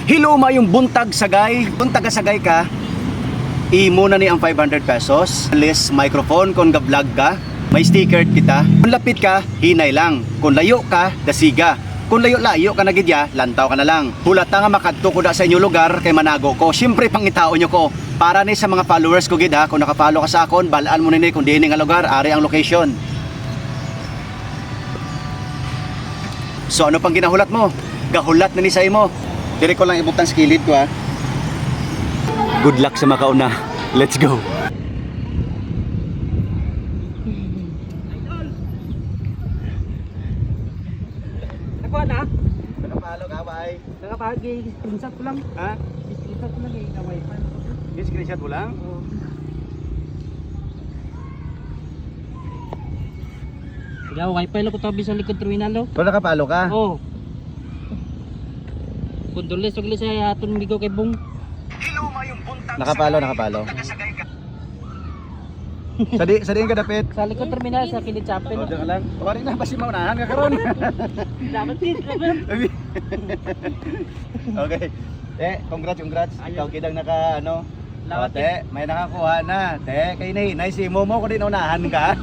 Hilo mayong buntag sagay. Kung taga-sagay ka, imo na ni ang 500 pesos. Less microphone kung ga-vlog ka. May sticker kita. Kung lapit ka, hinay lang. Kung layo ka, dasiga. Kung layo-layo ka na gidya, lantaw ka na lang. Hulat nga makadto ko da sa inyo lugar kay manago ko. Siyempre pangitao nyo ko. Para ni sa mga followers ko gid ha. Kung nakapollow ka sa akon, balaan mo ni kung diini nga lugar, ari ang location. So ano pang ginahulat mo? Gahulat na ni sa imo. Dire ko lang ibutang skilid ko ha. Good luck sa makauna. Let's go. Ako na? Nakapalo ka ba ay? Nakapagi, screenshot ko lang. Ha? Screenshot ko lang eh, na wifi. Yung screenshot mo lang? Oo. Kaya wifi lang ko tabi sa likod terminal no? So nakapalo ka? Oo. Condoles wag sa aton migo kay Bong. Nakapalo. Sa diin ka dapit. Sa likod terminal sa Kilid Chapel. O, diyan ka lang. Wari na, basi maunahan ka karon. Dapat din. Okay. Congrats. Ikaw kidang naka ano. Salamat, Te, may nakakuha na. Te, kay hinay si Momo ko din unahan ka.